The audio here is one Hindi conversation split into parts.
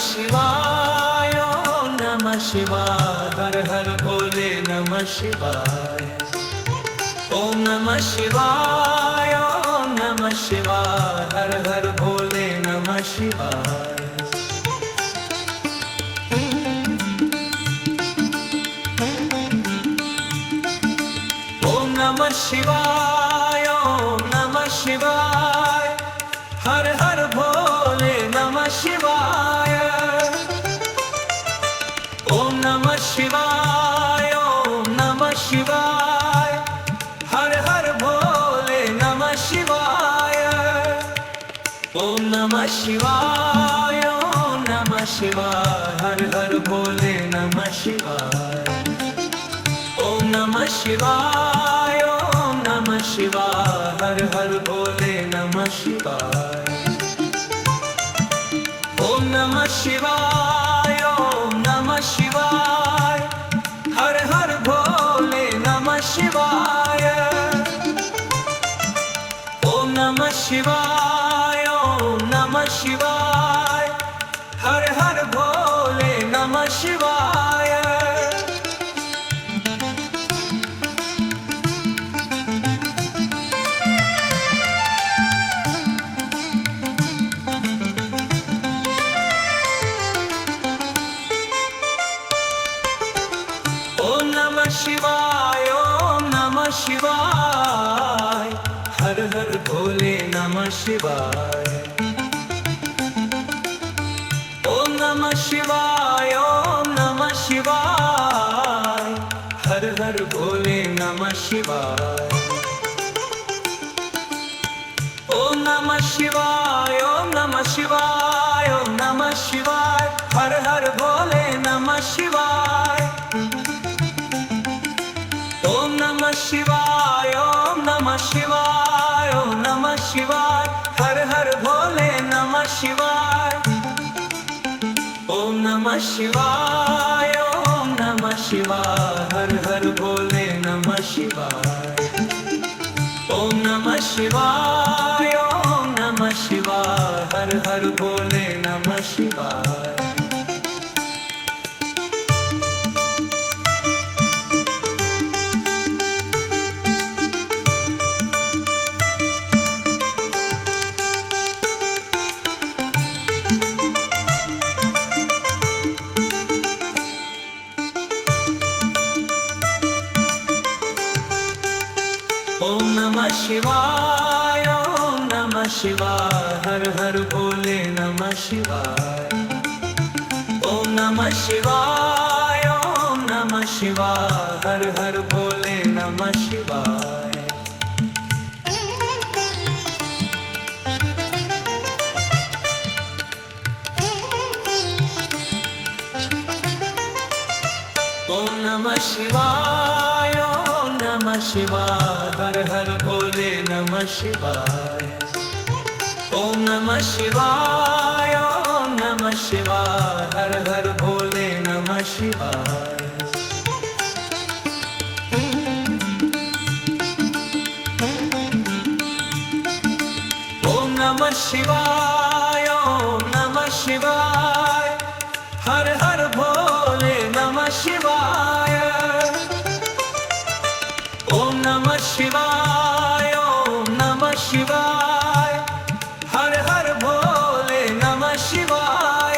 शिवाय ओम नमः शिवाय हर हर भोले नमः शिवाय ओम नमः शिवाय ओम नमः शिवाय हर हर भोले नमः शिवाय ओम नमः शिवाय ओम नमः शिवाय हर हर भोले नमः शिवाय ओम नमः शिवाय ओम नमः शिवाय हर हर भोले नमः शिवाय ओम नमः शिवाय ओम नमः शिवाय हर हर भोले नमः शिवाय ओम नमः शिवाय ओम नमः शिवाय हर हर भोले नमः शिवाय ओम नमः शिवाय ओम नमः शिवाय हर हर भोले नमः शिवाय ओम नमः शिवाय ओम नमः शिवाय हर हर भोले नमः शिवाय ओम नमः शिवाय ओम नमः शिवाय हर हर भोले नमः शिवाय ओम नमः शिवाय ओम नमः शिवाय हर हर भोले नमः शिवाय ओम नमः शिवाय ओम नमः शिवाय ओम नमः शिवाय हर हर भोले नमः शिवाय ओम नमः शिवाय ओम नमः शिवाय ओम नमः शिवाय हर हर भोले नमः शिवाय ओम नमः शिवाय ओम नमः शिवाय हर हर भोले नमः शिवाय ओम नमः शिवाय ओम नमः शिवाय हर हर भोले नमः शिवाय ओम नमः शिवाय ओम नमः शिवाय हर हर भोले नमः शिवाय ओम नमः शिवाय ओम नमः शिवाय हर हर भोले नमः शिवाय ओम नमः शिवाय ओम नमः शिवाय हर हर भोले नमः शिवाय ओम नमः शिवाय ओम नमः शिवाय हर हर भोले नमः शिवाय ओम नमः शिवाय ओम नमः शिवाय हर हर भोले नमः शिवाय ओम नमः शिवाय ओम नमः शिवाय हर हर भोले नमः शिवाय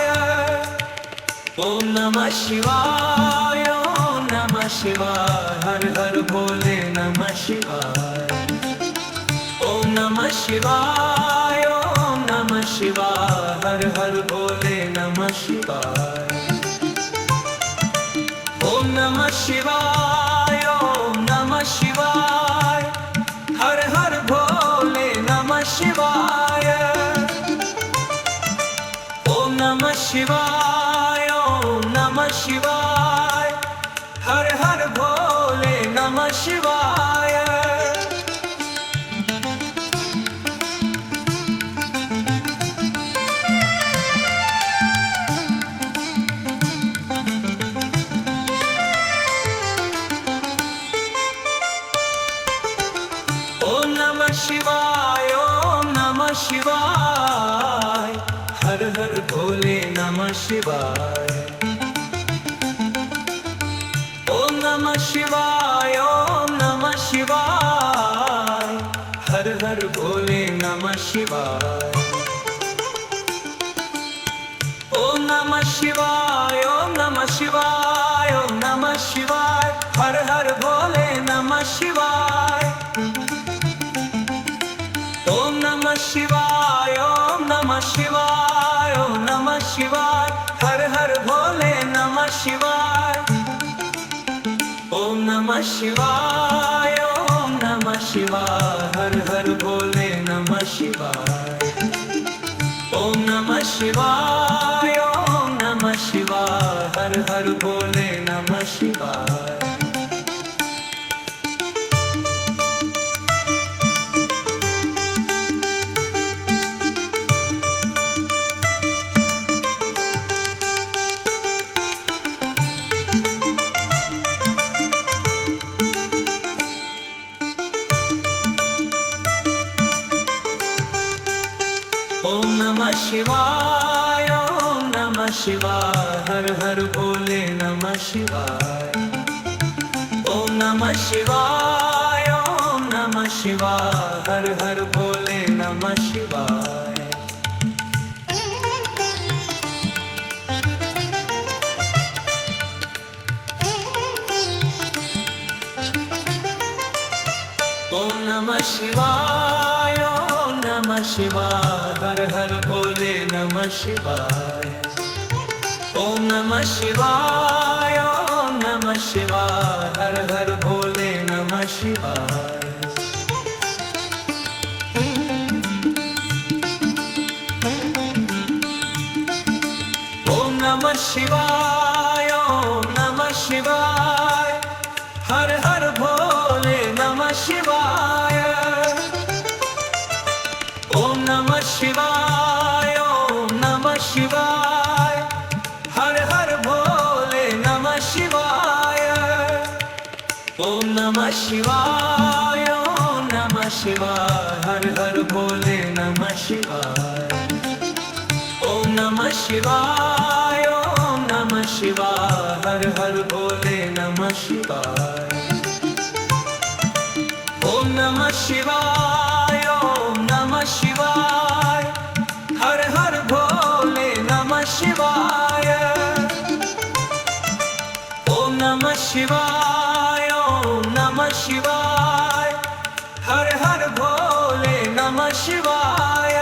ओम नमः शिवाय ओम नमः शिवाय हर हर भोले नमः शिवाय ओम नमः शिवाय ओम नमः शिवाय हर हर भोले नमः शिवाय ओम नमः शिवाय ओम नमः शिवाय हर हर भोले नमः शिवाय ओम नमः शिवाय ओम नमः शिवाय हर हर भोले नमः शिवाय ओम नमः शिवाय ओम नमः शिवाय हर हर भोले नमः शिवाय। ओम नमः शिवाय, ओम नमः शिवाय, हर हर भोले नमः शिवाय। ओम नमः शिवाय, ओम नमः शिवाय, ओम नमः शिवाय, हर हर भोले नमः शिवाय। ओम नमः शिवाय, ओम नमः शिवाय, ओम नमः शिवाय, हर हर भोले नमः शिवाय। ओम नमः शिवाय, ओम नमः शिवाय, हर हर भोले नमः शिवाय। ओम नमः शिवाय, ओम नमः शिवाय, हर हर भोले नमः शिवाय। ओम नमः शिवाय, ओम नमः शिवाय, हर हर भोले नमः शिवाय। ओम नमः शिवाय, ओम नमः शिवाय, हर हर भोले नमः शिवाय। ओम नमः शिवाय, ओम नमः शिवाय, हर हर भोले नमः शिवाय। ओम नमः शिवाय, ओम नमः शिवाय, हर हर भोले नमः शिवाय। ओम नमः शिवाय, ओम नमः शिवाय, हर हर भोले नमः शिवाय। ओम नमः शिवाय, ओम नमः शिवाय, हर हर भोले नमः शिवाय। ओम नमः शिवाय, ओम नमः शिवाय, हर हर भोले नमः शिवाय। ओम नमः शिवाय, ओम नमः शिवाय, हर हर भोले नमः शिवाय। ओम नमः शिवाय, ओम नमः शिवाय, हर हर भोले नमः शिवाय। ओम नमः शिवाय, ओम नमः शिवाय, हर हर भोले नमः शिवाय।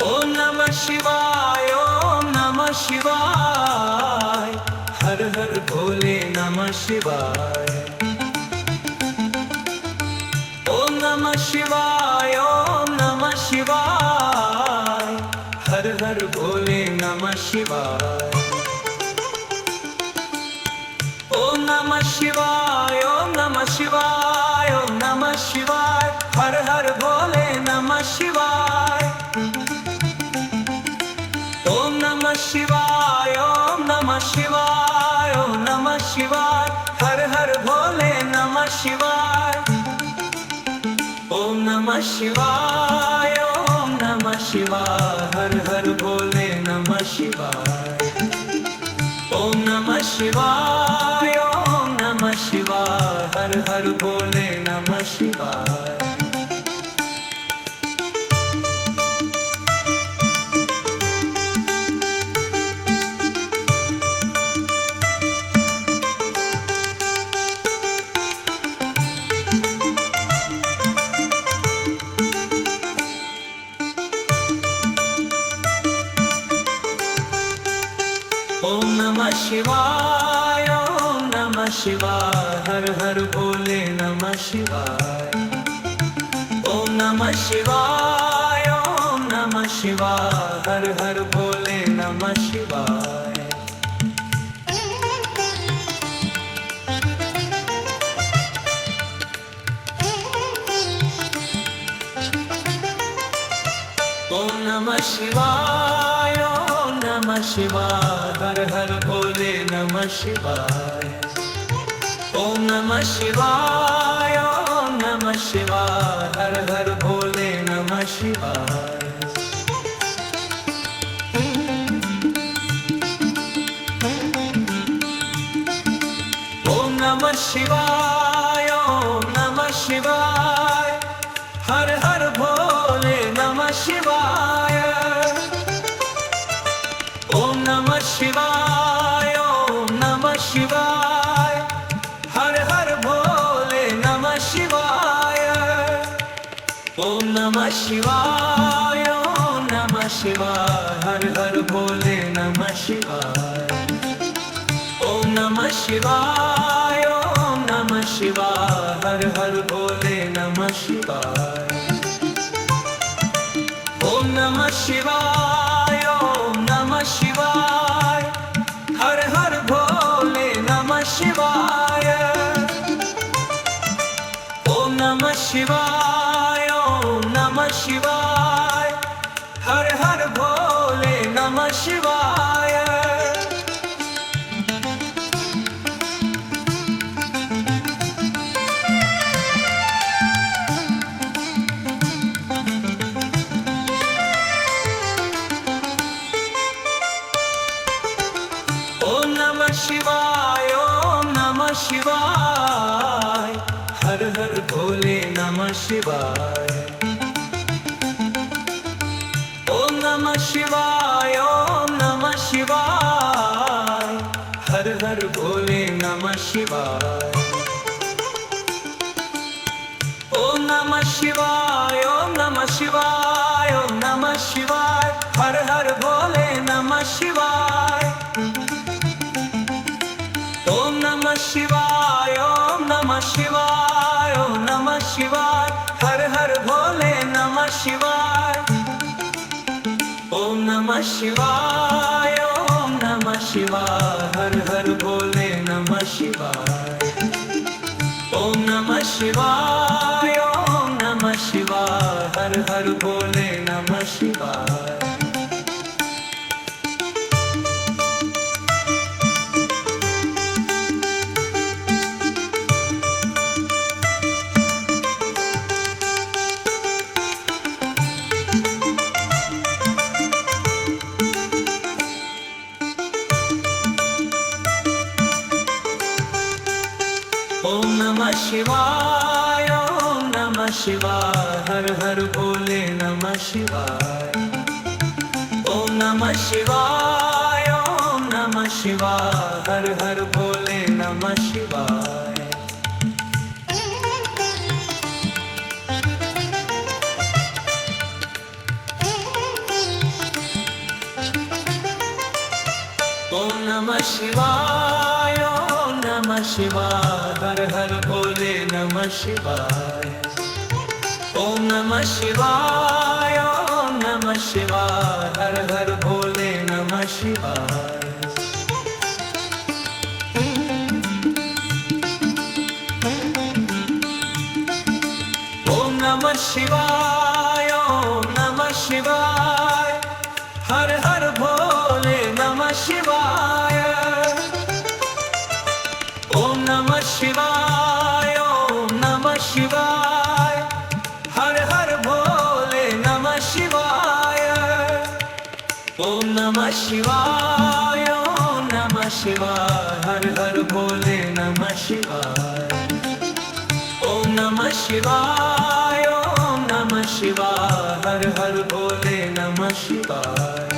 ओम नमः शिवाय, ओम नमः शिवाय, हर हर भोले नमः शिवाय। ओम नमः शिवाय, ओम नमः शिवाय, हर हर भोले नमः शिवाय। ओम नमः शिवाय, ओम नमः शिवाय, ओम नमः शिवाय, हर हर भोले नमः शिवाय। ओम नमः शिवाय, ओम नमः शिवाय, ओम नमः शिवाय, हर हर भोले नमः शिवाय। ओम नमः शिवाय, ओम नमः शिवाय, हर हर भोले नमः शिवाय। ओम नमः शिवाय, ओम नमः शिवाय, हर हर भोले नमः शिवाय। ओम नमः शिवाय, ओम नमः शिवाय, हर हर भोले नमः शिवाय। ओम नमः शिवाय, ओम नमः शिवाय, हर हर भोले नमः शिवाय। ओम नमः शिवाय, ओम नमः शिवाय हर हर भोले नमः शिवाय। ओम नमः शिवाय ओम नमः शिवाय हर हर भोले नमः शिवाय। ओम नमः शिवाय ओम नमः शिवाय हर हर भोले नमः शिवाय। ओम नमः शिवाय ओम नमः शिवाय हर हर भोले नमः शिवाय। ओम नमः शिवाय ओम नमः शिवाय हर हर भोले नमः शिवाय। ओम नमः शिवाय ओम नमः शिवाय हर हर भोले नमः शिवाय। ओम नमः शिवाय ओम नमः शिवाय हर हर भोले नमः शिवाय। ओम नमः शिवाय ओम नमः शिवाय हर हर भोले नमः शिवाय। ओम नमः शिवाय ओम नमः शिवाय हर हर भोले नमः शिवाय। ओम नमः शिवाय ओम नमः शिवाय हर हर भोले नमः शिवाय। ओम नमः शिवाय ओम नमः शिवाय ओम नमः शिवाय हर हर भोले नमः शिवाय। ओम नमः शिवाय ओम नमः शिवाय ओम नमः शिवाय हर हर भोले नमः शिवाय। ओम नमः शिवाय ओम नमः शिवाय हर हर भोले नमः शिवाय। ओम नमः शिवाय ओम नमः शिवाय हर हर भोले नमः शिवाय। ओम नमः शिवाय ओम नमः शिवाय हर हर भोले नमः शिवाय। ओम नमः शिवाय ओम नमः शिवाय हर हर भोले नमः शिवाय। ओम नमः शिवाय ओम नमः शिवाय हर हर भोले नमः शिवाय। ओम नमः शिवाय ओम नमः शिवाय हर हर भोले नमः शिवाय। ओम नमः शिवाय ओम नमः शिवाय हर हर भोले नमः शिवाय। ओम नमः शिवाय ओम नमः शिवाय हर हर भोले नमः शिवाय। ओम नमः शिवाय ओम नमः शिवाय हर हर भोले नमः शिवाय। ओम नमः शिवाय ओम नमः शिवाय हर हर भोले नमः शिवाय।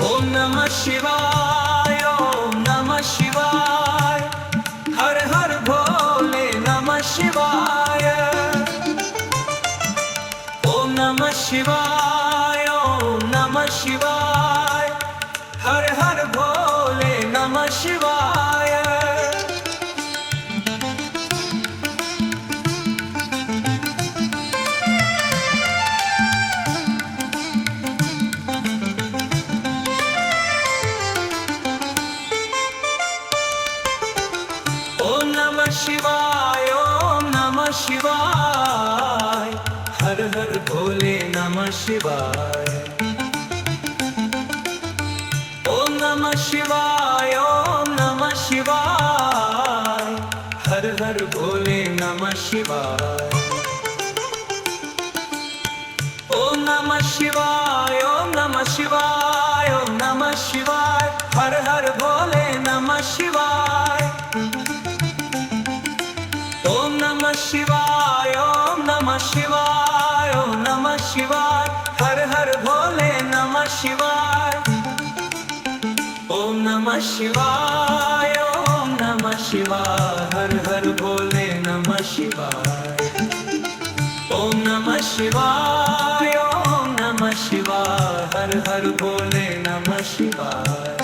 ओम नमः शिवाय ओम नमः शिवाय हर हर भोले नमः शिवाय। ओम नमः शिवाय ओम नमः शिवाय हर हर भोले नमः शिवाय। ओम नमः शिवाय ओम नमः शिवाय हर हर भोले नमः शिवाय। शिवाय, हर हर भोले नमः शिवाय। ओम नमः शिवाय, ओम नमः शिवाय, ओम नमः शिवाय, हर हर भोले नमः शिवाय। ओम नमः शिवाय, ओम नमः शिवाय, ओम नमः शिवाय, हर हर भोले नमः शिवाय। ओम नमः शिवाय, ओम नमः शिवाय, हर हर भोले नमः शिवाय। ओम नमः शिवाय, ओम नमः शिवाय, हर हर भोले नमः शिवाय।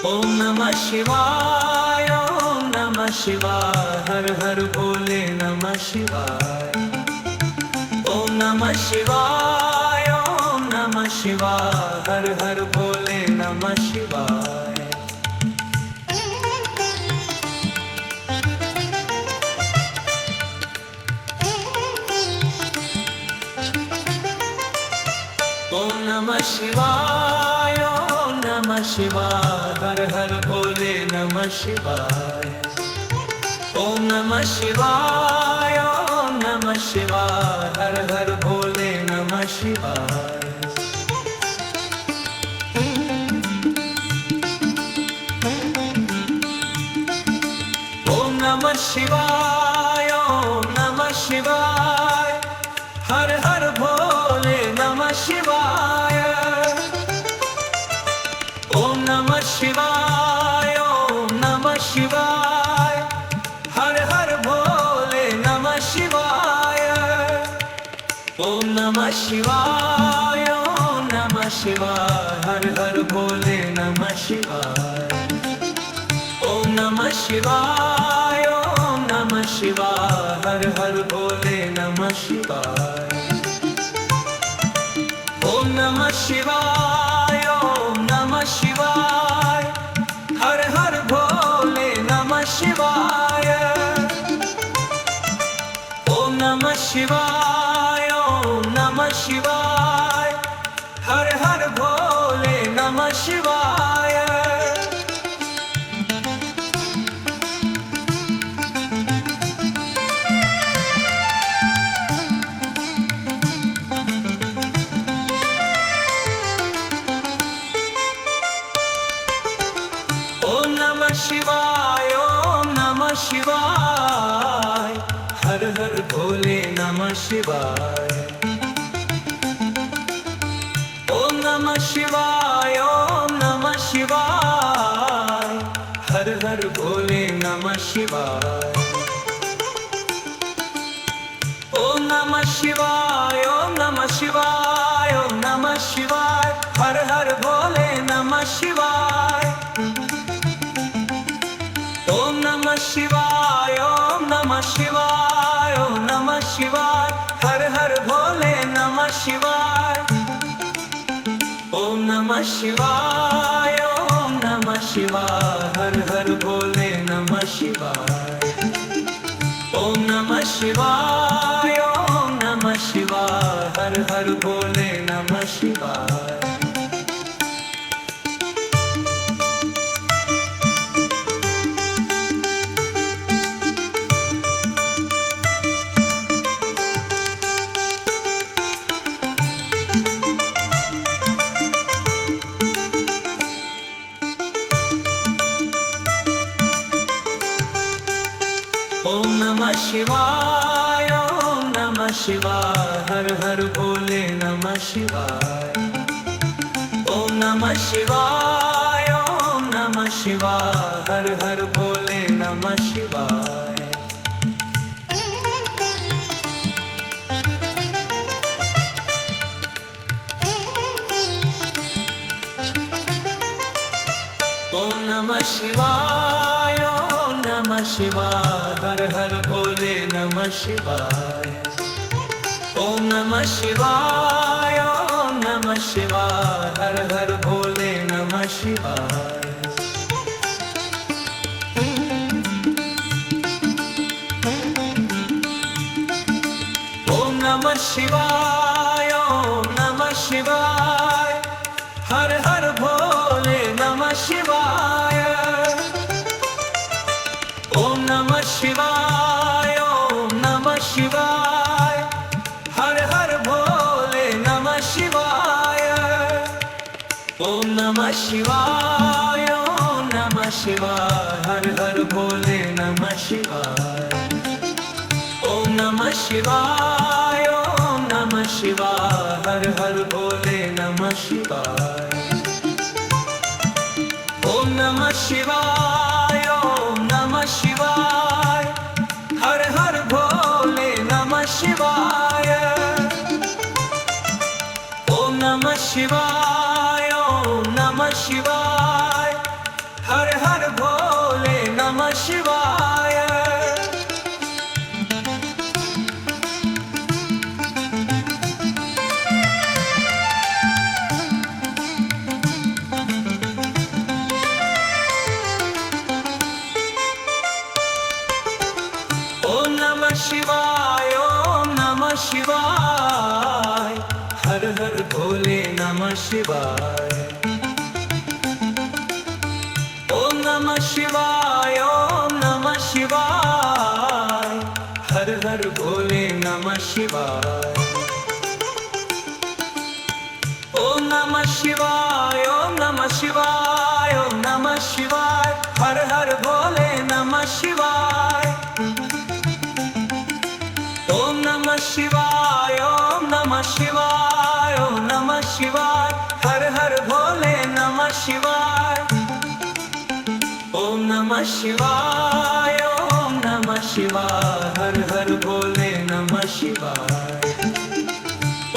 ओम नमः शिवाय, ओम नमः शिवाय, हर हर भोले नमः शिवाय। ओम नमः शिवाय, ओम नमः शिवाय, हर हर भोले नमः शिवाय। ओम नमः शिवाय, ओम नमः शिवाय, हर हर भोले नमः शिवाय। ओम नमः शिवाय, ओम नमः शिवाय, हर हर भोले नमः शिवाय। ओम नमः शिवाय, ओम नमः शिवाय, हर हर भोले नमः शिवाय। ओम नमः शिवाय, ओम नमः शिवाय, हर हर भोले नमः शिवाय। ओम नमः शिवाय, ओम नमः शिवाय, हर हर भोले नमः शिवाय। ओम नमः शिवाय, ओम नमः शिवाय, हर हर भोले नमः शिवाय। ओम नमः शिवाय, ओम नमः शिवाय, हर हर भोले नमः शिवाय। ओम नमः शिवाय, ओम नमः शिवाय, हर हर भोले नमः शिवाय। ओम नमः शिवाय, ओम नमः शिवाय, हर हर भोले नमः शिवाय। ओम नमः शिवाय, ओम नमः शिवाय, हर हर भोले नमः शिवाय। ओम नमः शिवाय, ओम नमः शिवाय, ओम नमः शिवाय, हर हर भोले नमः शिवाय। ओम नमः शिवाय, ओम नमः शिवाय, ओम नमः शिवाय, हर हर भोले नमः शिवाय। ओम नमः शिवाय, ओम नमः शिवाय, हर हर भोले नमः शिवाय। ओम नमः शिवाय, ओम नमः शिवाय, हर हर भोले नमः शिवाय। ओम नमः शिवाय, ओम नमः शिवाय, हर हर भोले नमः शिवाय। ओम नमः शिवाय, ओम नमः शिवाय, हर हर भोले नमः शिवाय। ओम नमः शिवाय, ओम नमः शिवाय, हर हर भोले नमः शिवाय। ओम नमः शिवाय, शिवाय हर हर भोले नमः शिवाय। ओम नमः शिवाय ओम नमः शिवाय हर हर भोले नमः शिवाय। ओम नमः शिवाय ओम नमः शिवाय हर हर भोले नमः शिवाय। ओम नमः शिवाय ओम नमः शिवाय हर हर भोले नमः शिवाय। ओम नमः शिवाय ओम नमः शिवाय हर हर भोले नमः शिवाय। ओम नमः शिवाय ओम नमः शिवाय हर हर भोले नमः शिवाय। ओम नमः शिवाय ओम नमः शिवाय हर हर भोले नमः शिवाय। ओम नमः शिवाय ओम नमः शिवाय हर हर भोले नमः शिवाय। ओम नमः शिवाय ओम नमः शिवाय हर हर भोले नमः शिवाय। ओम नमः शिवाय ओम नमः शिवाय ओम नमः शिवाय हर हर भोले नमः शिवाय। ओम नमः शिवाय ओम नमः शिवाय ओम नमः शिवाय हर हर भोले नमः शिवाय। ओम नमः शिवाय ओम नमः शिवाय हर हर भोले नमः शिवाय।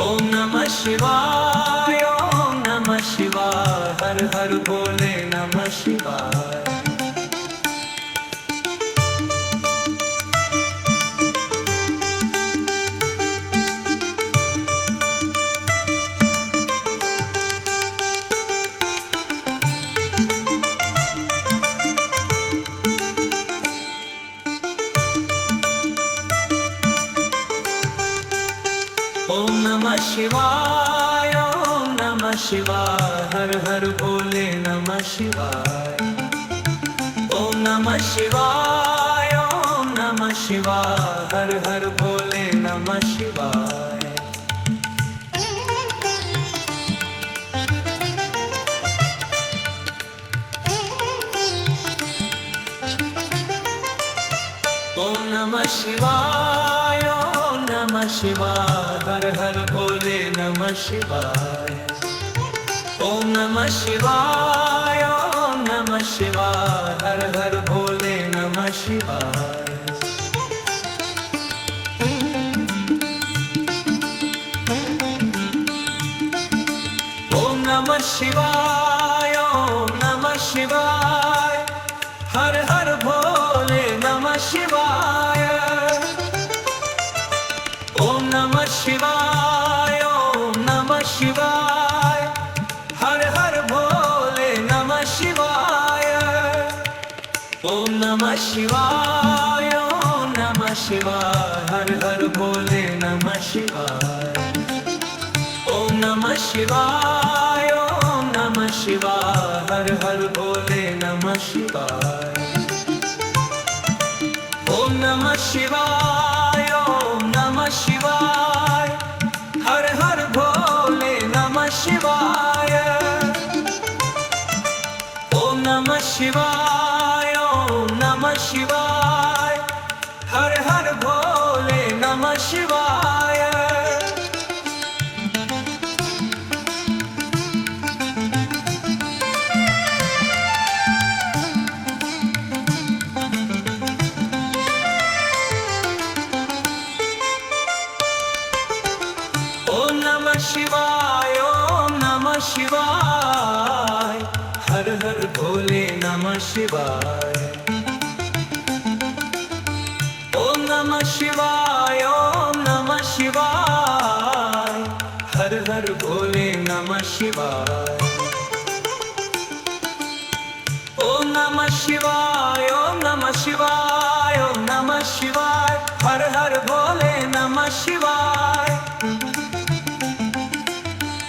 ओम नमः शिवाय ओम नमः शिवाय हर हर भोले नमः शिवाय। ओम नमः शिवाय ओम नमः शिवाय हर हर भोले नमः शिवाय। ओम नमः शिवाय ओम नमः शिवाय हर हर भोले नमः शिवाय। ओम नमः शिवाय ओम नमः शिवाय हर हर भोले नमः शिवाय। ओम नमः शिवाय ओम नमः शिवाय हर हर भोले नमः शिवाय। ओम नमः शिवाय ओम नमः शिवाय हर हर भोले नमः शिवाय। ओम नमः शिवाय ओम नमः शिवाय हर हर भोले नमः शिवाय। ओम नमः शिवाय ओम नमः शिवाय हर हर भोले नमः शिवाय। ओम नमः शिवाय ओम नमः शिवाय हर हर भोले नमः शिवाय। ओम नमः शिवाय ओम नमः शिवाय हर हर भोले नमः शिवाय। ओम नमः शिवाय ओम नमः शिवाय हर हर भोले नमः शिवाय। ओम नमः शिवाय ओम नमः शिवाय हर हर भोले नमः शिवाय। ओम नमः शिवाय ओम नमः शिवाय हर हर भोले भोले नमः शिवाय। ओम नमः शिवाय, ओम नमः शिवाय, ओम नमः शिवाय। हर हर भोले नमः शिवाय।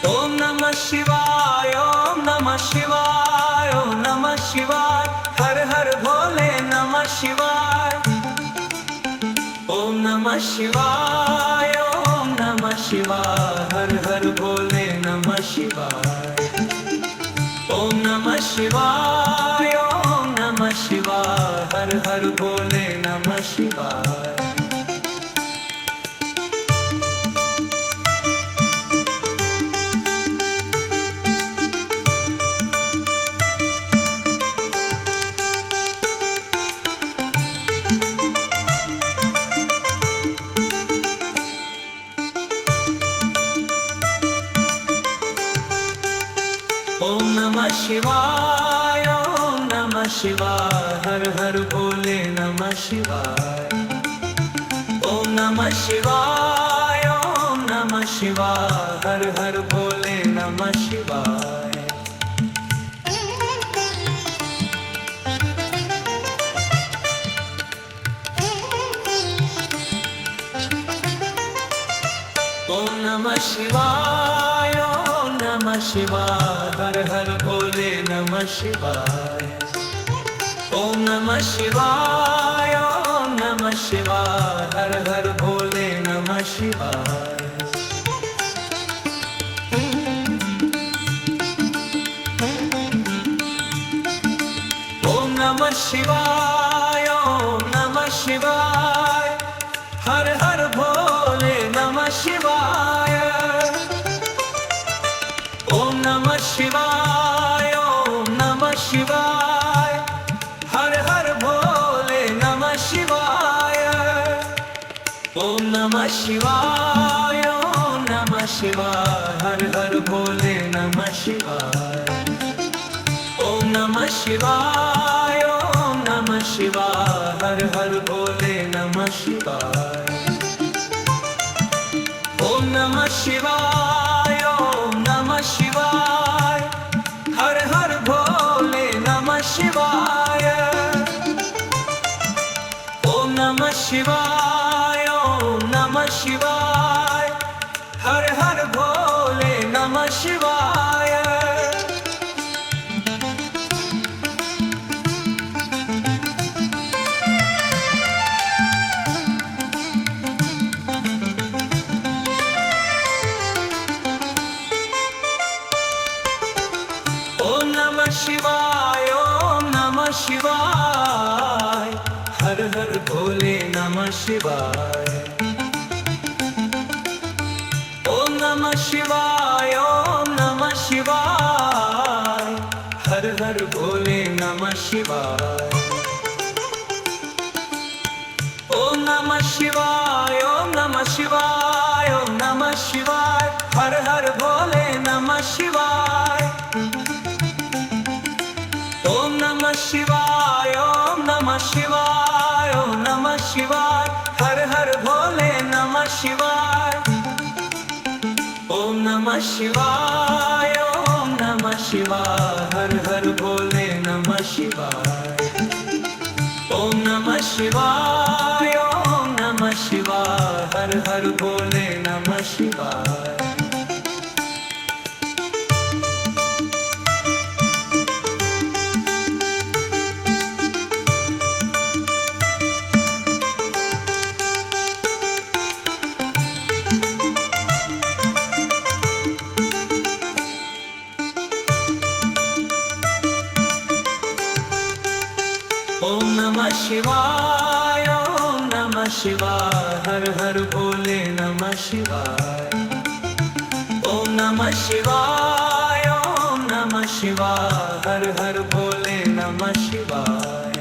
ओम नमः शिवाय, ओम नमः शिवाय, ओम नमः शिवाय। हर हर भोले नमः शिवाय। ओम नमः शिवाय, ओम नमः शिवाय। हर हर भोले नमः शिवाय। ओम नमः शिवाय, ओम नमः शिवाय। हर हर भोले नमः शिवाय। ओम नमः शिवाय, ओम नमः शिवाय। हर हर भोले नमः शिवाय। ओम नमः शिवाय, ओम नमः शिवाय। हर हर भोले नमः शिवाय। ओम नमः शिवाय, ओम नमः शिवाय। हर हर भोले नमः शिवाय। ओम नमः शिवाय, ओम नमः शिवाय। हर हर भोले नमः शिवाय। ओम नमः शिवाय, ओम नमः शिवाय। हर हर भोले नमः शिवाय। ओम नमः शिवाय, ओम नमः शिवाय। हर हर भोले नमः शिवाय। ओम नमः शिवाय, ओम नमः शिवाय। हर हर भोले नमः शिवाय। ओम नमः शिवाय, ओम नमः शिवाय। हर हर भोले नमः शिवाय। ओम नमः शिवाय, ओम नमः शिवाय। हर हर भोले नमः शिवाय। ओम नमः शिवाय, ओम नमः शिवाय। हर हर भोले नमः शिवाय। ओम नमः शिवाय, ओम नमः शिवाय। हर हर भोले नमः शिवाय। ओम नमः शिवाय, ओम नमः शिवाय। हर हर भोले नमः शिवाय। ओम नमः शिवाय, ओम नमः शिवाय, ओम नमः शिवाय। हर हर भोले नमः शिवाय। ओम नमः शिवाय, ओम नमः शिवाय, ओम नमः शिवाय। हर हर भोले नमः शिवाय। ओम नमः शिवाय, ओम नमः शिवाय। हर हर भोले नमः शिवाय। ओम नमः शिवाय, ओम नमः शिवाय। हर हर भोले नमः शिवाय। ओम नमः शिवाय, ओम नमः शिवाय। हर हर भोले नमः शिवाय। ओम नमः शिवाय, ओम नमः शिवाय। हर हर भोले नमः शिवाय।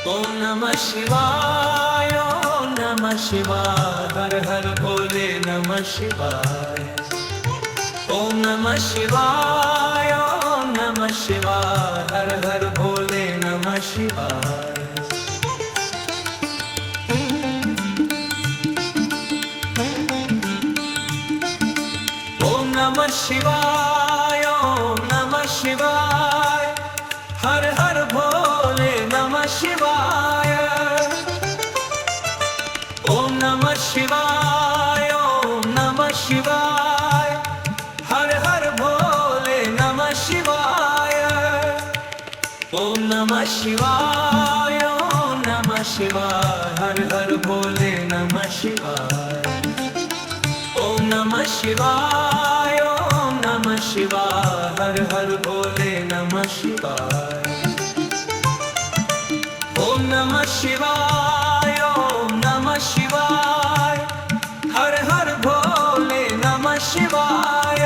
ओम नमः शिवाय, ओम नमः शिवाय। हर हर भोले नमः शिवाय। ओम नमः शिवाय, ओम नमः शिवाय। हर हर भोले शिवाय। ओम नमः शिवाय, ओम नमः शिवाय, हर हर भोले नमः शिवाय। ओम नमः शिवाय, ओम नमः शिवाय, हर हर भोले नमः शिवाय। ओम नमः शिवाय, ओम नमः शिवाय, हर हर भोले नमः शिवाय। ओम नमः शिवाय, ओम नमः शिवाय, हर हर भोले नमः शिवाय। ओम नमः शिवाय, ओम नमः शिवाय, हर हर भोले नमः शिवाय।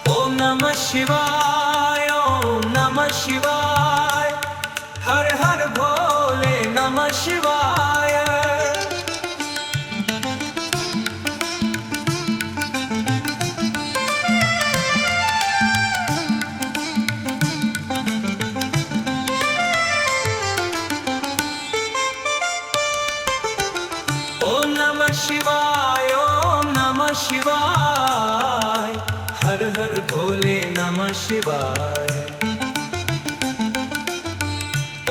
ओम नमः शिवाय, ओम नमः शिवाय, हर हर भोले नमः शिवाय। ओम नमः शिवाय, ओम नमः शिवाय, हर हर भोले नमः शिवाय।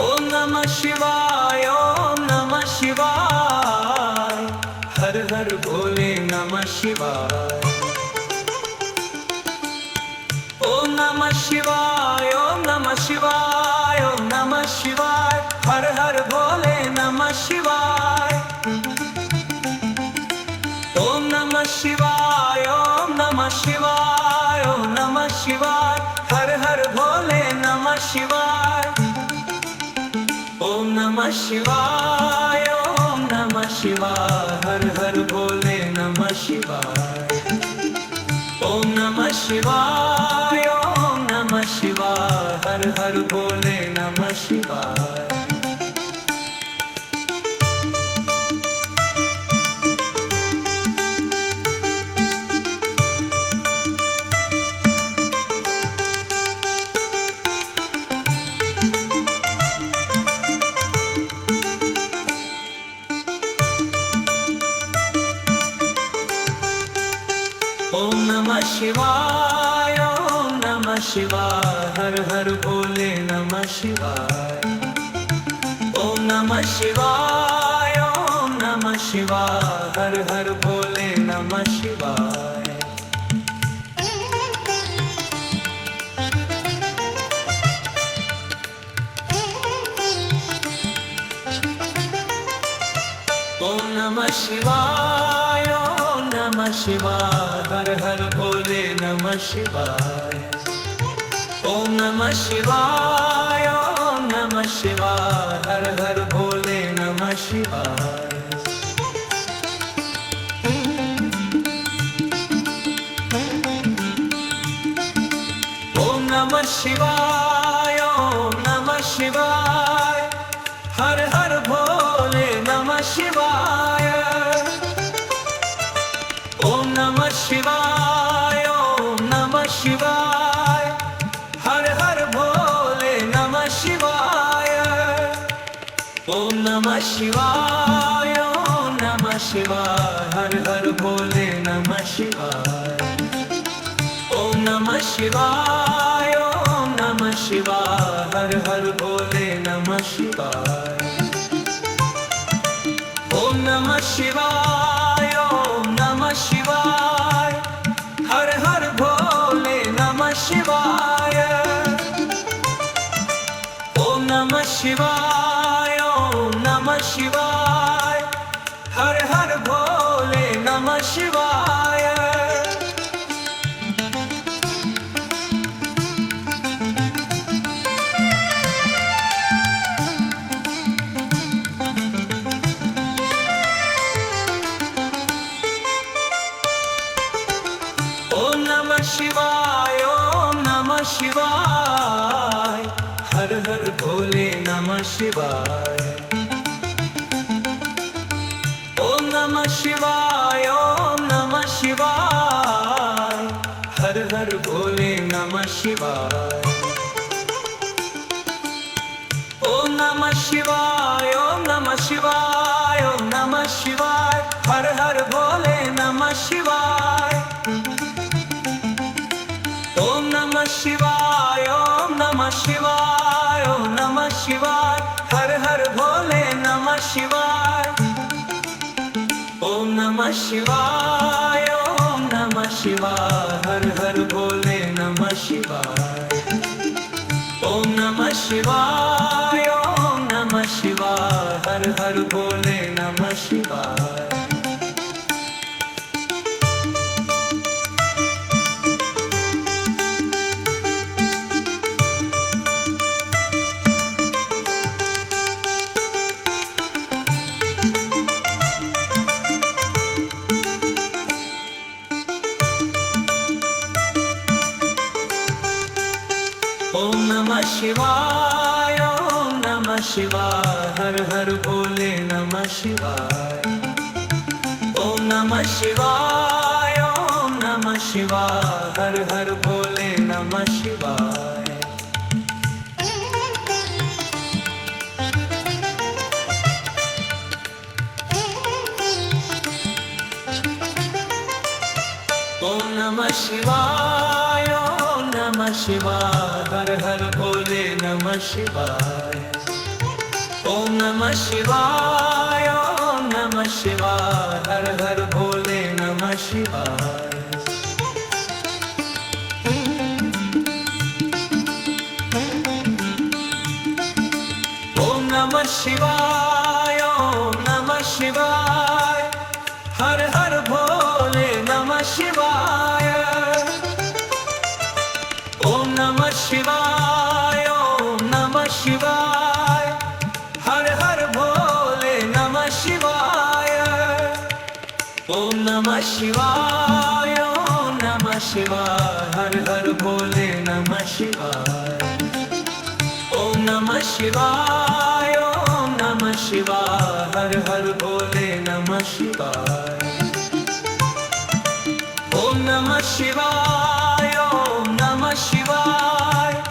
ओम नमः शिवाय, ओम नमः शिवाय, हर हर भोले नमः शिवाय। ओम नमः शिवाय, ओम नमः शिवाय, ओम नमः शिवाय, हर हर भोले नमः शिवाय। ओम नमः शिवाय, ओम नमः शिवाय, ओम नमः शिवाय, हर हर भोले नमः शिवाय। ओम नमः शिवाय, ओम नमः शिवाय, हर हर भोले नमः शिवाय। ओम नमः शिवाय, ओम नमः शिवाय, हर हर भोले नमः शिवाय। ओम नमः शिवाय, ओम नमः शिवाय, हर हर भोले नमः शिवाय। ओम नमः शिवाय, ओम नमः शिवाय, हर हर भोले नमः शिवाय। ओम नमः शिवाय, ओम नमः शिवाय, हर हर भोले नमः शिवाय। ओम नमः शिवाय, ओम नमः शिवाय, हर हर भोले नमः शिवाय। ओम नमः शिवाय, ओम नमः शिवाय, हर हर भोले नमः शिवाय। ओम नमः शिवाय, ओम नमः शिवाय, हर हर भोले नमः शिवाय। ओम नमः शिवाय, ओम नमः शिवाय, हर हर भोले नमः शिवाय। ओम नमः शिवाय, ओम नमः शिवाय, हर हर भोले नमः शिवाय। ओम नमः शिवाय, ओम नमः शिवाय, हर हर भोले नमः शिवाय। ओम नमः शिवाय, ओम नमः शिवाय, हर हर भोले नमः शिवाय। ओम नमः शिवाय, ओम नमः शिवाय, हर हर भोले नमः शिवाय। ओम नमः शिवाय, ओम नमः शिवाय, हर हर भोले नमः शिवाय। नमः शिवाय, ओम नमः शिवाय, ओम नमः शिवाय, हर हर भोले नमः शिवाय। ओम नमः शिवाय, ओम नमः शिवाय, ओम नमः शिवाय, हर हर भोले नमः शिवाय। ओम नमः शिवाय, ओम नमः शिवाय, हर हर भोले नमः शिवाय। ओम नमः शिवाय, ओम नमः शिवाय, हर हर भोले नमः शिवाय। ओम नमः शिवाय, ओम नमः शिवाय, हर हर भोले नमः शिवाय। ओम नमः शिवाय, ओम नमः शिवाय, हर हर भोले नमः शिवाय। ओम नमः शिवाय, ओम नमः शिवाय, हर हर भोले नमः शिवाय। ओम नमः शिवाय, ओम नमः शिवाय, हर हर भोले नमः शिवाय। ओम नमः शिवाय, ओम नमः शिवाय, हर हर भोले नमः शिवाय। ओम नमः शिवाय, ओम नमः शिवाय, हर हर भोले नमः शिवाय। ओम नमः शिवाय, ओम नमः शिवाय, हर हर भोले नमः शिवाय। ओम नमः शिवाय, ओम नमः शिवाय, हर हर भोले नमः शिवाय। ओम नमः शिवाय, ओम नमः शिवाय,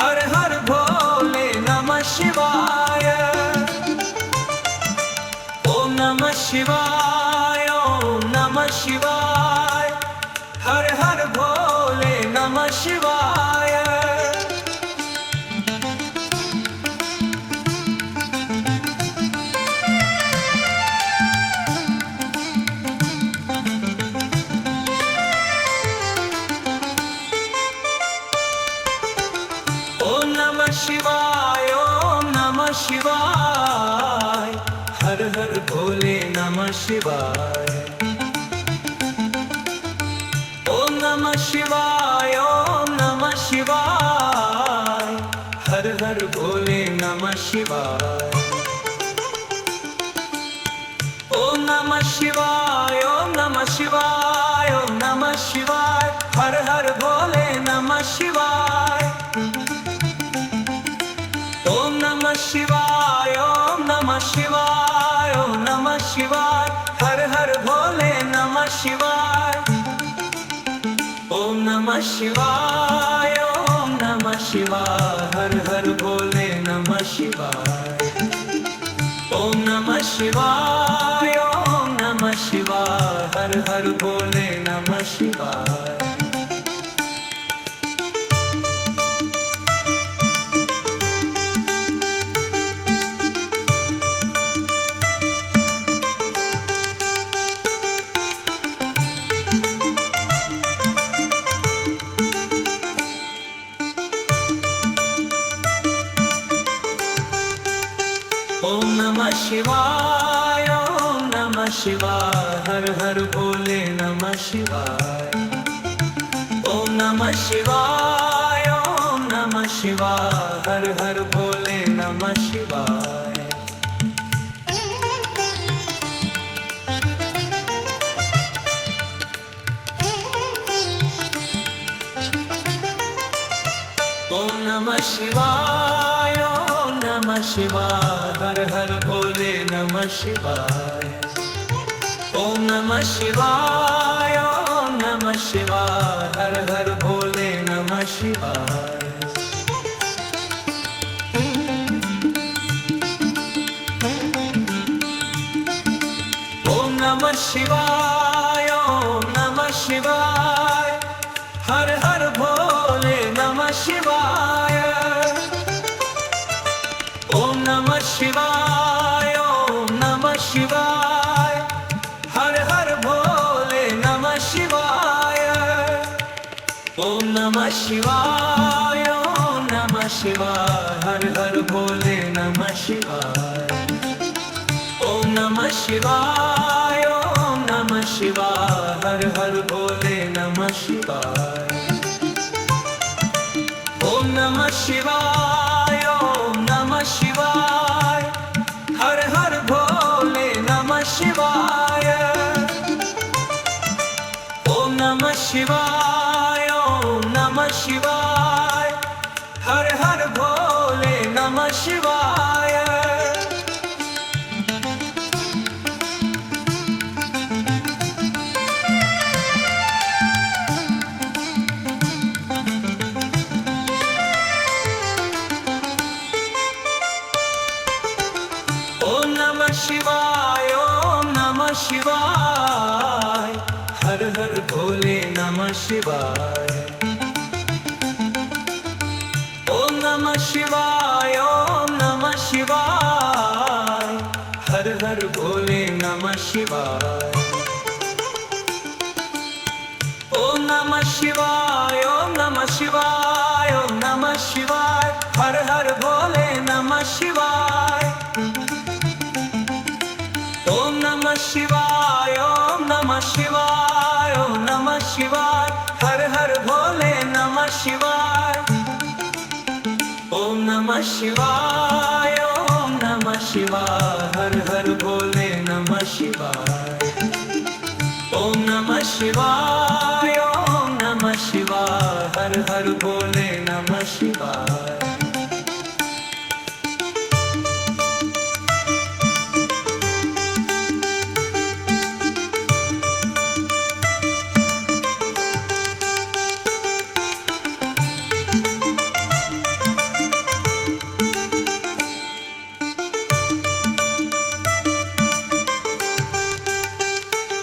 हर हर भोले नमः शिवाय। ओम नमः शिवाय, ओम नमः शिवाय, हर हर भोले नमः शिवाय। ओम नमः शिवाय, ओम नमः शिवाय, हर हर भोले नमः शिवाय। ओम नमः शिवाय, ओम नमः शिवाय, हर हर भोले नमः शिवाय। ओम नमः शिवाय, ओम नमः शिवाय, ओम नमः शिवाय, हर हर भोले नमः शिवाय। ओम नमः शिवाय, ओम नमः शिवाय, ओम नमः शिवाय, हर हर भोले नमः शिवाय। ओम नमः शिवाय, ओम नमः शिवाय, हर हर भोले नमः शिवाय। ओम नमः शिवाय, ओम नमः शिवाय, हर हर भोले नमः शिवाय। ओम नमः शिवाय, ओम नमः शिवाय, हर हर भोले नमः शिवाय। ओम नमः शिवाय, ओम नमः शिवाय, हर हर भोले नमः शिवाय। ओम नमः शिवाय, ओम नमः शिवाय, हर हर भोले नमः शिवाय। ओम नमः शिवाय, ओम नमः शिवाय, हर हर भोले नमः शिवाय। नमः शिवाय, ओम नमः शिवाय, हर हर भोले नमः शिवाय। ओम नमः शिवाय, ओम नमः शिवाय, हर हर भोले नमः शिवाय। ओम नमः शिवाय, ओम नमः शिवाय, हर हर भोले नमः शिवाय। ओम नमः शिवाय, ओम नमः शिवाय, हर हर भोले नमः शिवाय। ओम नमः शिवाय, ओम नमः शिवाय, हर हर भोले नमः शिवाय। ओम नमः शिवाय, ओम नमः शिवाय, हर हर भोले नमः शिवाय। ओम नमः शिवाय, ओम नमः शिवाय, हर हर भोले नमः शिवाय। ओम नमः शिवाय, ओम नमः शिवाय, ओम नमः शिवाय, हर हर भोले नमः शिवाय। ओम नमः शिवाय, ओम नमः शिवाय, ओम नमः शिवाय, हर हर भोले नमः शिवाय। ओम नमः शिवाय, ओम नमः शिवाय, हर हर भोले नमः शिवाय। ओम नमः शिवाय, ओम नमः शिवाय, हर हर भोले नमः शिवाय।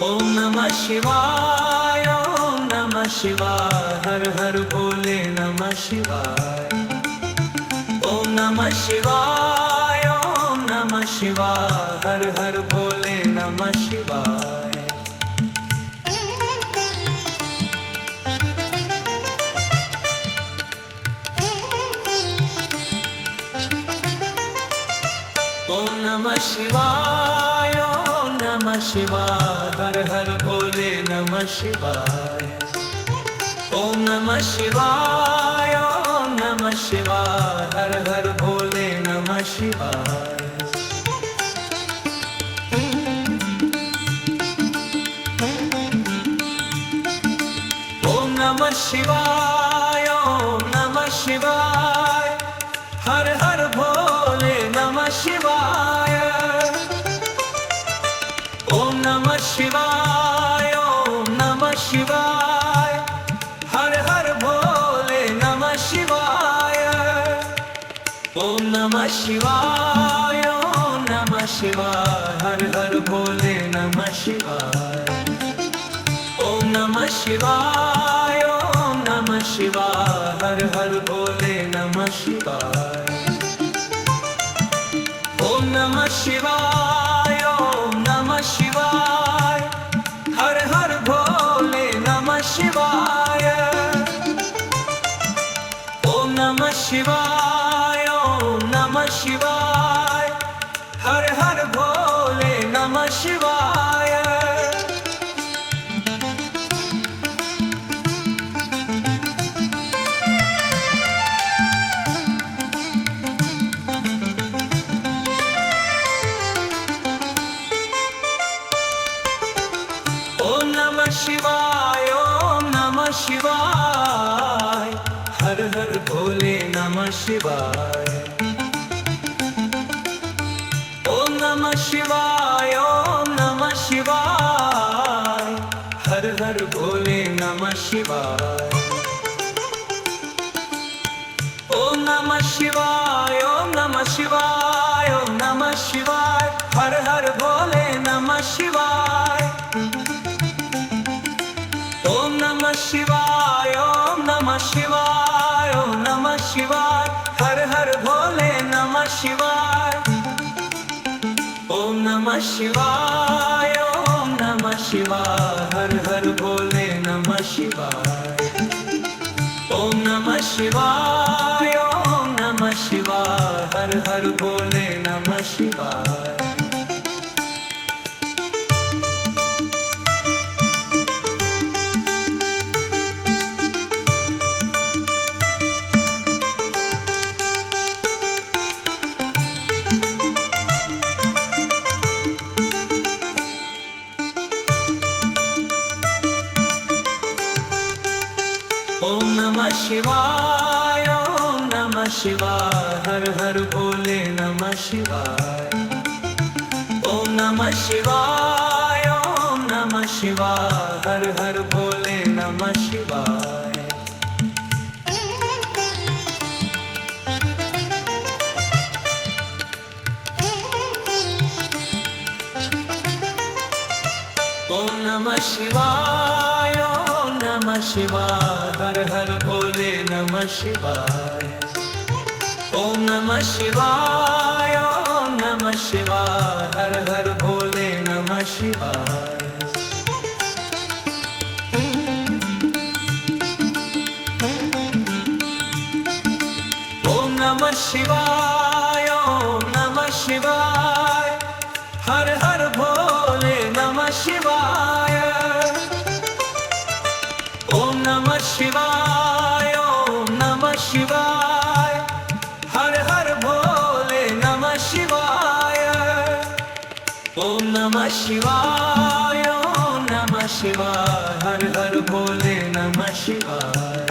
ओम नमः शिवाय, ओम नमः शिवाय, हर हर भोले नमः शिवाय। ओम नमः शिवाय, ओम नमः शिवाय, हर हर भोले नमः शिवाय। ओम नमः शिवाय, ओम नमः शिवाय, हर हर भोले नमः शिवाय। ओम नमः शिवाय, ओम नमः शिवाय, हर हर भोले नमः शिवाय। ओम नमः शिवाय, ओम नमः शिवाय, हर हर भोले नमः शिवाय। ओम नमः शिवाय, ओम नमः शिवाय, हर हर भोले नमः शिवाय। ओम नमः शिवाय, ओम नमः शिवाय, हर हर भोले नमः शिवाय। ओम नमः शिवाय, ओम नमः शिवाय, हर हर भोले नमः शिवाय। ओम नमः शिवाय, ओम नमः शिवाय, हर हर भोले नमः शिवाय। ओम नमः शिवाय, ओम नमः शिवाय, हर हर भोले नमः शिवाय। ओम नमः शिवाय, ओम नमः शिवाय, हर हर भोले नमः शिवाय। ओम नमः शिवाय, ओम नमः शिवाय, हर हर भोले नमः शिवाय। ओम नमः शिवाय, ओम नमः शिवाय, ओम नमः शिवाय, हर हर भोले नमः शिवाय। ओम नमः शिवाय, ओम नमः शिवाय, ओम नमः शिवाय, हर हर भोले नमः शिवाय। शिवाय ओम नमः शिवाय हर हर भोले नमः शिवाय ओम नमः शिवाय ओम नमः शिवाय हर हर भोले नमः शिवाय ओम नमः शिवाय ओम नमः शिवाय हर हर भोले नमः शिवाय ओम नमः शिवाय ओम नमः शिवाय हर हर भोले नमः शिवाय ओम नमः शिवाय ओम नमः शिवाय हर हर भोले नमः शिवाय ओम नमः शिवाय ओम नमः शिवाय हर हर भोले नमः शिवाय ओम नमः शिवाय ओम नमः शिवाय हर हर भोले नमः शिवाय ओम नमः शिवाय ओम नमः शिवाय हर हर भोले नमः शिवाय ओम नमः शिवाय ओम नमः शिवाय हर हर भोले नमः शिवाय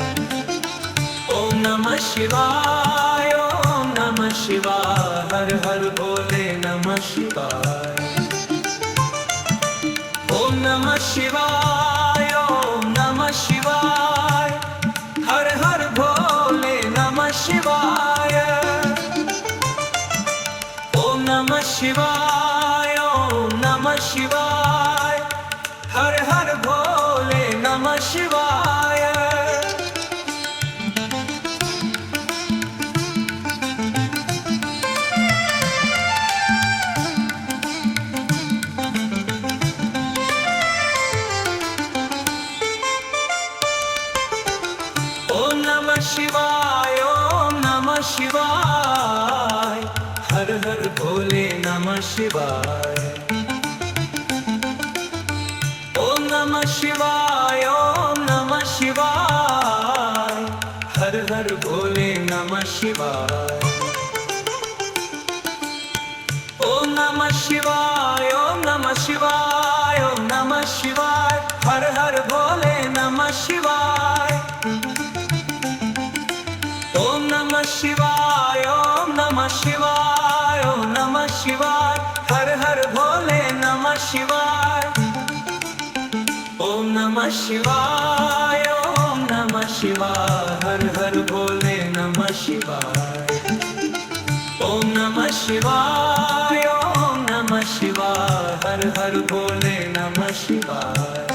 ओम नमः शिवाय ओम नमः शिवाय हर हर भोले नमः शिवाय ओम नमः शिवाय ओम नमः शिवाय हर हर भोले नमः शिवाय ओम नमः शिवाय ओम नमः शिवाय हर हर भोले नमः शिवाय ओम नमः शिवाय ओम नमः शिवाय हर हर भोले नमः शिवाय ओम नमः शिवाय ओम नमः शिवाय हर हर भोले नमः शिवाय ओम नमः शिवाय ओम नमः शिवाय ओम नमः शिवाय हर हर भोले नमः शिवाय ओम नमः शिवाय ओम नमः शिवाय ओम नमः शिवाय हर हर भोले नमः शिवाय ओम नमः शिवाय ओम नमः शिवाय हर हर भोले नमः शिवाय ओम नमः शिवाय ओम नमः शिवाय हर हर भोले नमः शिवाय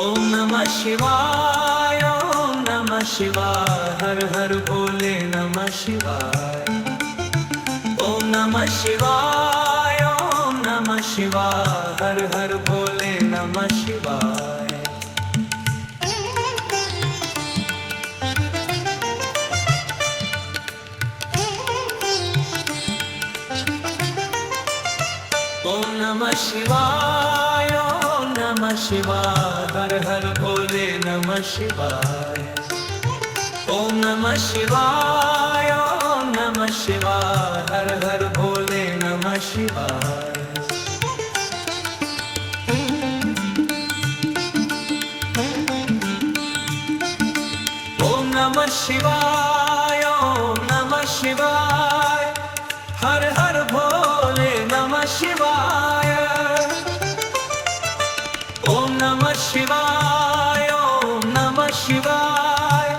ओम नमः शिवाय ओम नमः शिवाय हर हर भोले नमः शिवाय ओम नमः शिवाय ओम नमः शिवाय हर हर भोले नमः शिवाय ओम नमः शिवाय ओम नमः शिवाय हर हर भोले नमः शिवाय ओम नमः शिवाय ओम नमः शिवाय हर हर भोले नमः शिवाय ओम नमः शिवाय ओम नमः शिवाय हर हर भोले नमः शिवाय ओम नमः शिवाय ओम नमः शिवाय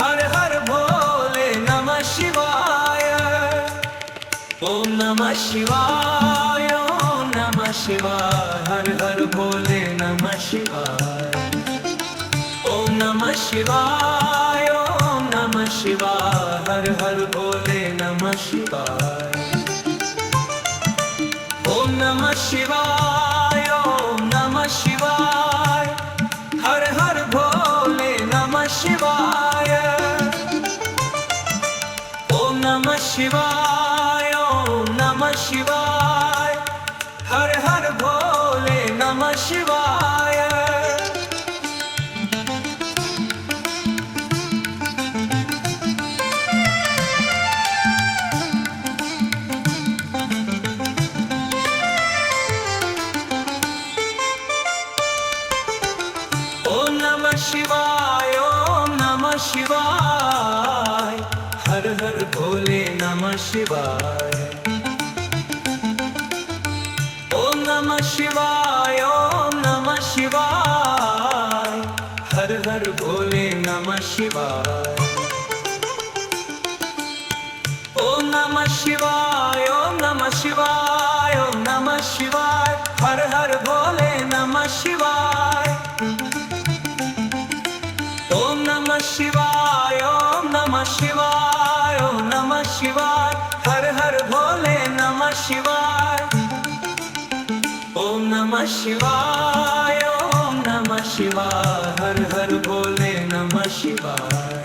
हर हर शिवाय ओम नमः शिवाय हर हर भोले नमः शिवाय ओम नमः शिवाय ओम नमः शिवाय हर हर भोले नमः शिवाय ओम नमः शिवाय ओम नमः शिवाय हर हर भोले नमः शिवाय ओम नमः शिवाय ओम नमः शिवाय हर हर भोले नमः शिवाय ओम नमः शिवाय ओम नमः शिवाय हर हर भोले नमः शिवाय ओम नमः शिवाय ओम नमः शिवाय हर हर भोले नमः शिवाय ओम नमः शिवाय ओम नमः शिवाय ओम नमः शिवाय हर हर भोले नमः शिवाय ओम नमः शिवाय ओम नमः शिवाय ओम नमः शिवाय हर हर भोले नमः शिवाय ओम नमः शिवाय ओम नमः शिवाय हर हर भोले नमः शिवाय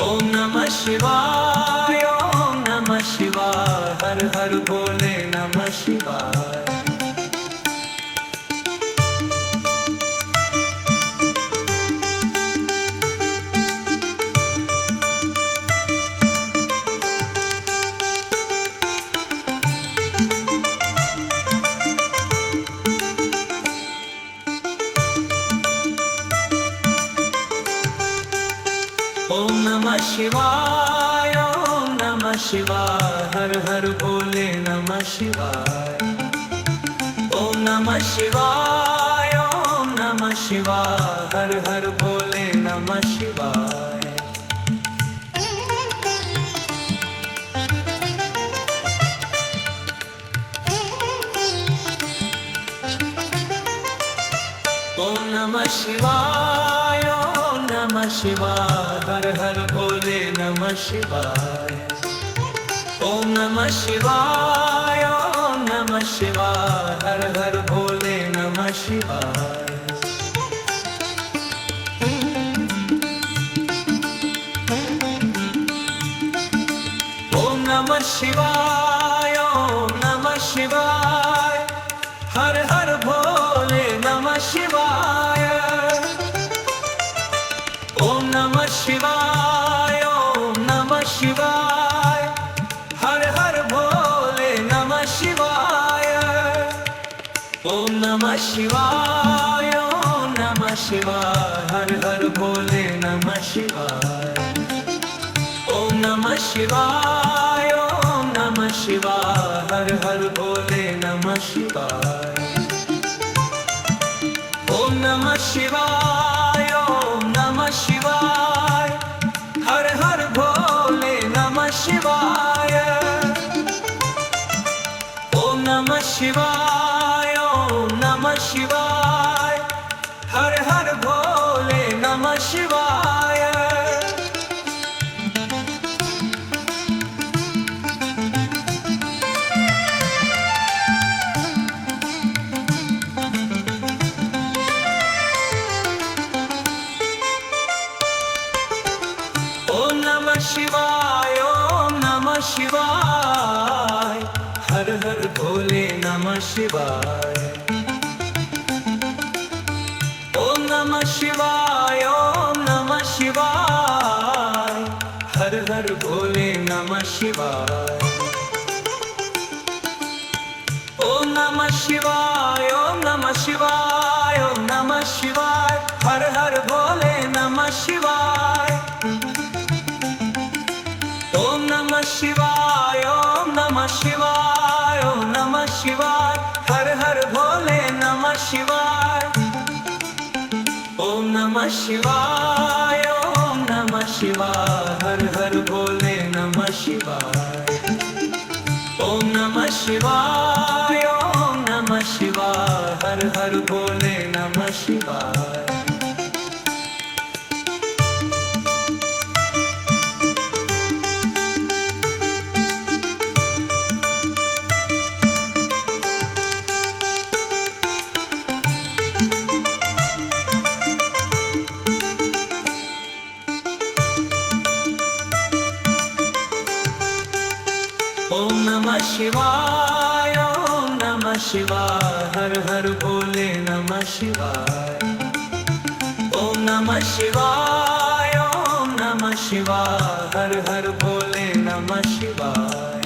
ओम नमः शिवाय ओम नमः शिवाय हर हर भोले नमः शिवाय ओम नमः शिवाय ओम नमः शिवाय हर हर भोले नमः शिवाय ओम नमः शिवाय ओम नमः शिवाय हर हर भोले नमः शिवाय ओम नमः शिवाय ओम नमः शिवाय हर हर भोले नमः शिवाय ओम नमः शिवाय ओम नमः शिवाय हर हर भोले नमः शिवाय ओम नमः शिवाय ओम नमः शिवाय हर हर भोले नमः शिवाय ओम नमः शिवाय ओम नमः शिवाय हर हर भोले नमः शिवाय ओम नमः शिवाय ओम नमः शिवाय हर हर भोले नमः शिवाय ओम नमः शिवाय ओम नमः शिवाय हर हर भोले नमः शिवाय ओम नमः शिवाय ओम नमः शिवाय हर हर भोले नमः शिवाय ओम नमः शिवाय ओम नमः शिवाय हर हर भोले नमः शिवाय ओम नमः शिवाय ओम नमः शिवाय हर हर भोले नमः शिवाय ओम नमः शिवाय ओम नमः शिवाय हर हर भोले नमः शिवाय ओम नमः शिवाय ओम नमः शिवाय ओम नमः शिवाय हर हर भोले नमः शिवाय ओम नमः शिवाय ओम नमः शिवाय ओम नमः शिवाय हर हर भोले नमः शिवाय ओम नमः शिवाय ओम नमः शिवाय हर हर भोले नमः शिवाय ओम शिवाय ओम नमः शिवाय हर हर भोले नमः शिवाय ओम नमः शिवाय ओम नमः शिवाय हर हर भोले नमः शिवाय ओम नमः शिवाय ओम नमः शिवाय हर हर भोले नमः शिवाय